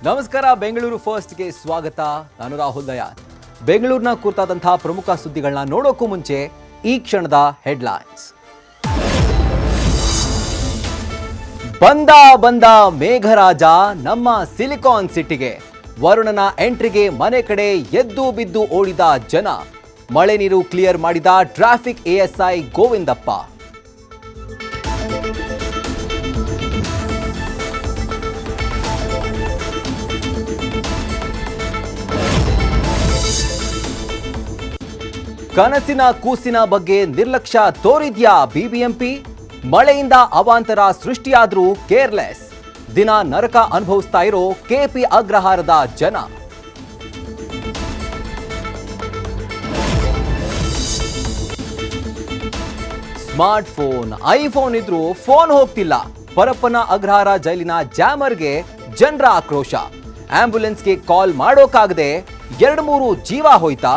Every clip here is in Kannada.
ನಮಸ್ಕಾರ, ಬೆಂಗಳೂರು ಫಸ್ಟ್ಗೆ ಸ್ವಾಗತ. ನಾನು ರಾಹುಲ್ ದಯಾನ್. ಬೆಂಗಳೂರಿನ ಕುರಿತಾದಂತಹ ಪ್ರಮುಖ ಸುದ್ದಿಗಳನ್ನ ನೋಡೋಕ್ಕೂ ಮುಂಚೆ ಈ ಕ್ಷಣದ ಹೆಡ್ಲೈನ್ಸ್. ಬಂದ ಮೇಘರಾಜ ನಮ್ಮ ಸಿಲಿಕಾನ್ ಸಿಟಿಗೆ. ವರುಣನ ಎಂಟ್ರಿಗೆ ಮನೆ ಕಡೆ ಎದ್ದು ಬಿದ್ದು ಓಡಿದ ಜನ. ಮಳೆ ನೀರು ಕ್ಲಿಯರ್ ಮಾಡಿದ ಟ್ರಾಫಿಕ್ ಎಎಸ್ಐ ಗೋವಿಂದಪ್ಪ. ಕನಸಿನ ಕೂಸಿನ ಬಗ್ಗೆ ನಿರ್ಲಕ್ಷ್ಯ ತೋರಿದ್ಯಾ ಬಿಬಿಎಂಪಿ? ಮಳೆಯಿಂದ ಅವಾಂತರ ಸೃಷ್ಟಿಯಾದ್ರೂ ಕೇರ್ಲೆಸ್. ದಿನ ನರಕ ಅನುಭವಿಸ್ತಾ ಇರೋ ಕೆಪಿ ಅಗ್ರಹಾರದ ಜನ. ಸ್ಮಾರ್ಟ್ ಫೋನ್, ಐಫೋನ್ ಇದ್ರೂ ಫೋನ್ ಹೋಗ್ತಿಲ್ಲ. ಪರಪ್ಪನ ಅಗ್ರಹಾರ ಜೈಲಿನ ಜಾಮರ್ಗೆ ಜನರ ಆಕ್ರೋಶ. ಆಂಬ್ಯುಲೆನ್ಸ್ಗೆ ಕಾಲ್ ಮಾಡೋಕಾಗದೆ 2-3 ಜೀವ ಹೋಯ್ತಾ?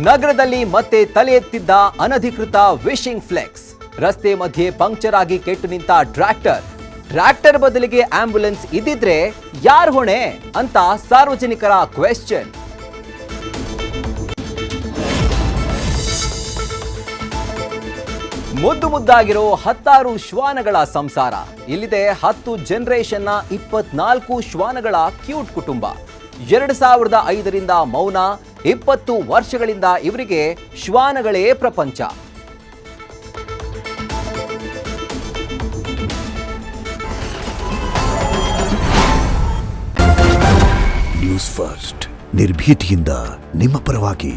ನಗರದಲ್ಲಿ ಮತ್ತೆ ತಲೆ ಎತ್ತಿದ್ದ ಅನಧಿಕೃತ ವಿಶಿಂಗ್ ಫ್ಲೆಕ್ಸ್. ರಸ್ತೆ ಮಧ್ಯೆ ಪಂಕ್ಚರ್ ಆಗಿ ಕೆಟ್ಟು ನಿಂತ ಟ್ರ್ಯಾಕ್ಟರ್ ಬದಲಿಗೆ ಆಂಬ್ಯುಲೆನ್ಸ್ ಇದ್ದಿದ್ರೆ ಯಾರ್ ಹೊಣೆ ಅಂತ ಸಾರ್ವಜನಿಕರ ಕ್ವೆಶ್ಚನ್. ಮುದ್ದಾಗಿರೋ 16 ಶ್ವಾನಗಳ ಸಂಸಾರ. ಇಲ್ಲಿದೆ 10 ಜನರೇಷನ್ನ 24 ಶ್ವಾನಗಳ ಕ್ಯೂಟ್ ಕುಟುಂಬ. 2005ರಿಂದ ಮೌನ. 20 ವರ್ಷಗಳಿಂದ ಇವರಿಗೆ ಶ್ವಾನಗಳೇ ಪ್ರಪಂಚ. ನ್ಯೂಸ್ ಫಸ್ಟ್, ನಿರ್ಭೀತಿಯಿಂದ ನಿಮ್ಮ ಪರವಾಗಿ.